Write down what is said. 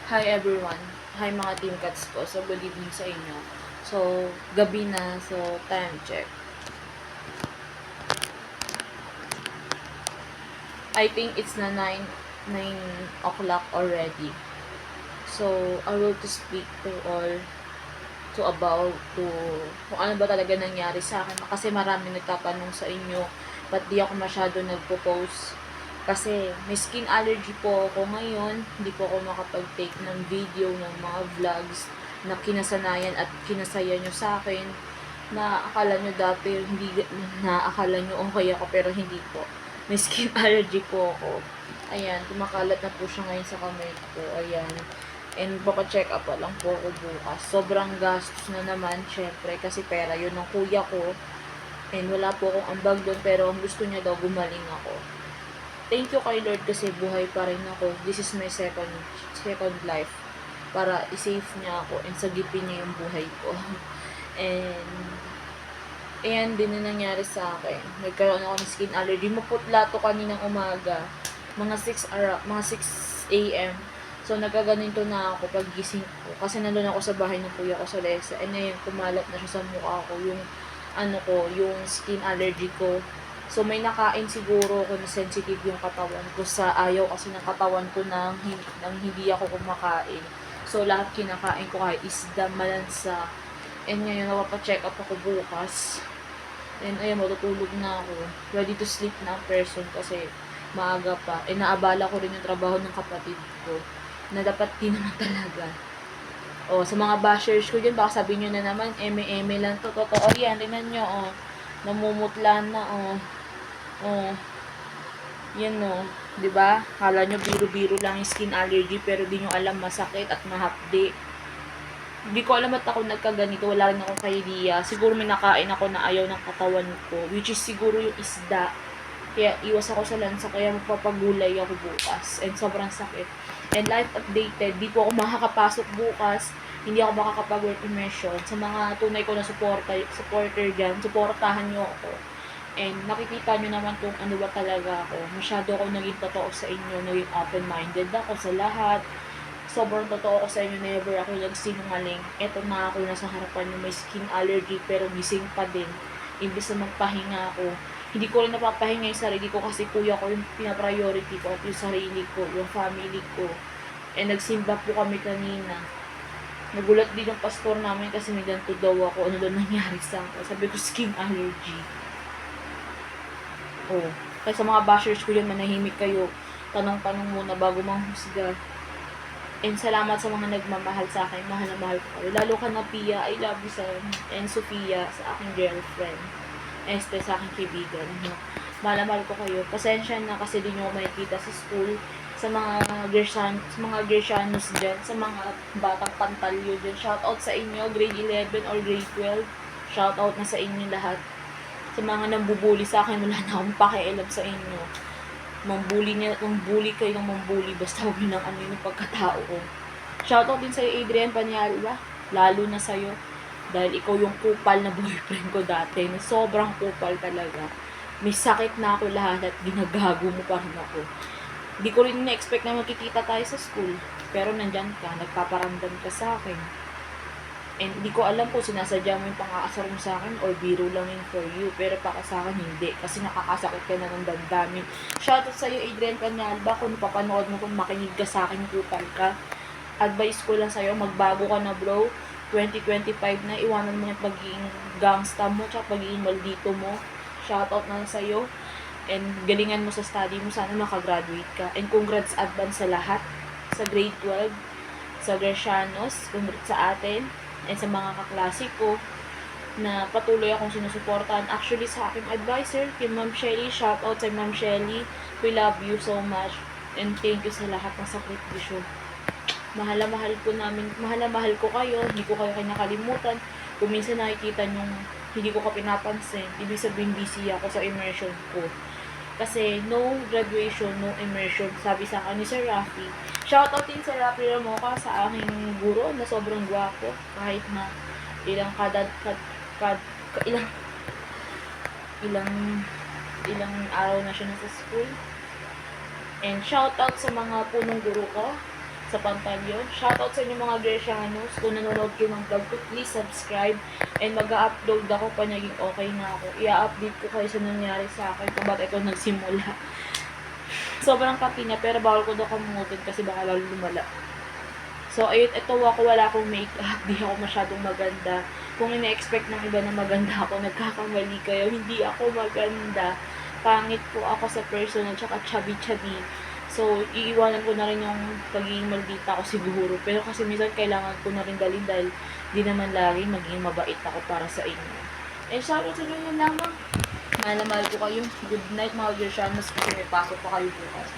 Hi everyone. Hi mga Team Cats ko. So, good evening sa inyo. So, gabi na. So, time check. I think it's na 9 o'clock already. So, I will to speak to all to kung ano ba talaga nangyari sa akin. Kasi marami nagtatanong sa inyo, ba't di ako masyado nagpo-post. Kasi may skin allergy po ako ngayon. Hindi po ako makapag-take ng video, ng mga vlogs na kinasanayan at kinasaya nyo sa akin. Na akala nyo dati, hindi, na akala nyo okay ako, pero hindi po. May skin allergy po ako. Ayan, kumakalat na po siya ngayon sa kamay ko. Ayan. And papacheck up pa lang po ako bukas. Sobrang gastos na naman, syempre, kasi pera yun ng kuya ko. And wala po akong ambag doon, pero ang gusto niya daw gumaling ako. Thank you kay Lord kasi buhay pa rin ako. This is my second life. Para i-save niya ako and sagipin niya yung buhay ko. And ayan din na nangyari sa akin. Nagkaroon ako ng skin allergy. Maputla to kaninang umaga. Mga 6 a.m. So, nagkaganito na ako pag gising ko. Kasi nandun ako sa bahay ng kuya ko sa Lesa. And ngayon, kumalat na siya sa mukha ko. Yung skin allergy ko. So, may nakain siguro kung sensitive yung katawan ko sa ayaw kasi ng katawan ko nang hindi ako kumakain. So, lahat kinakain ko kahit isda, malansa. And ngayon, napapacheck up ako bukas. And ayun, matutulog na ako. Ready to sleep na ang person kasi maaga pa. Naabala ko rin yung trabaho ng kapatid ko na dapat di naman talaga. Sa mga bashers ko dyan, baka sabihin nyo na naman, eme-eme lang to. Totoo yan, tingnan nyo, namumutla na, yan, diba? Kala nyo, biro-biro lang yung skin allergy, pero di nyo alam, masakit at mahapdi. Hindi ko alam at ako nagkaganito, wala rin akong idea. Siguro may nakain ako na ayaw ng katawan ko, which is siguro yung isda. Kaya iwas ako sa lansa, kaya magpapagulay ako bukas. And sobrang sakit. And life updated, di po ako makakapasok bukas. Hindi ako makakapag-work immersion. Sa mga tunay ko na supporter dyan, supportahan nyo ako. And nakikita nyo naman kung ano ba talaga ako. Masyado ako naging totoo sa inyo, naging open-minded ako sa lahat. Sobrang totoo ako sa inyo, never ako nagsinungaling. Eto na ako, nasa harapan nyo, may skin allergy, pero gising pa din. Imbis na magpahinga ako, hindi ko rin napapahinga yung sarili ko kasi kuya ko yung pinapriority ko at yung sarili ko, yung family ko. And nagsimba po kami kanina. Nagulat din yung pastor namin kasi may ganito daw ako. Ano daw nangyari sa akin? Sabi ko, skin allergy. Kaya sa mga bashers ko yun, manahimik kayo. Tanong-tanong muna bago manghusga. And salamat sa mga nagmamahal sa akin. Mahal na mahal ko kayo. Lalo ka na Pia, I love you son. And Sofia, sa aking girlfriend. Este, sa aking kaibigan. Mahal na mahal ko kayo. Pasensya na kasi di nyo makikita sa school. Sa mga Gershanos dyan. Sa mga batang pantalyo dyan. Shoutout sa inyo, grade 11 or grade 12. Shoutout na sa inyo lahat. Sa mga nambubuli sa akin, wala na akong pakialam sa inyo. Mambuli kayo ng mambuli, basta huwag nyo ng ano yung pagkatao ko. Shoutout din sa'yo, Adrian Panyalba. Lalo na sa'yo. Dahil ikaw yung kupal na boyfriend ko dati. Na sobrang kupal talaga. May sakit na ako lahat at ginagago mo pa rin ako. Hindi ko rin na-expect na magkikita tayo sa school. Pero nandyan ka, nagpaparamdam ka sa akin. And hindi ko alam kung sinasadya mo yung pang-aasar mo sa akin or biro lang yun for you. Pero para sa akin, hindi. Kasi nakakasakit ka na ng damdamin. Shoutout sa'yo, Adrian Canyalba. Kung napapanood mo, kung makinig ka sa akin, kupal ka. Advice ko lang sa'yo, magbago ka na bro. 2025 na, iwanan mo yung pagiging gangsta mo, tsaka pagiging maldito mo. Shoutout na lang sa'yo. And galingan mo sa study mo, sana makagraduate ka. And congrats advance sa lahat. Sa grade 12, sa Gershanos, congrats sa atin. And sa mga kaklase ko na patuloy akong sinusuportahan. Actually, sa aking advisor, kay Ma'am Shelly, shoutout sa Ma'am Shelly. We love you so much. And thank you sa lahat ng sakripisyo. Mahal na mahal ko kayo. Hindi ko kayo kinakalimutan. Kung minsan nakikita nyo, hindi ko ka pinapansin, ibig sabihin busy ako sa immersion ko. Kasi no graduation, no immersion, sabi sa akin ni Sir Rafi. Shoutout din Sir Rafi Ramoka sa aking guro na sobrang gwapo. Kahit na ilang ilang araw na siya nasa school. And shoutout sa mga punong guro ko, sa sa pantalyon. Shoutout sa inyo mga Grecianos. Kung nanonood kayo ng vlog ko, please subscribe. And mag-upload ako pa naging okay na ako. I-update ko kayo sa nangyari sa akin kung bakit ako nagsimula. Sobrang kapi niya, pero bawal ko daw kamutin kasi baka lalo lumala. So, ayun, ito ako, wala akong makeup. Di ako masyadong maganda. Kung ina-expect ng iba na maganda ako, nagkakamali kayo. Hindi ako maganda. Pangit po ako sa personal, tsaka chubby-chubby. So, iiwanan ko na rin yung pagiging maldita ko siguro. Pero kasi minsan kailangan ko na rin dalhin dahil di naman lagi maging mabait ako para sa inyo. Eh, sabi sa inyo yun lamang. Mahal na mahal ko kayo. Good night mga Grecianos kasi may pasok pa kayo bukas.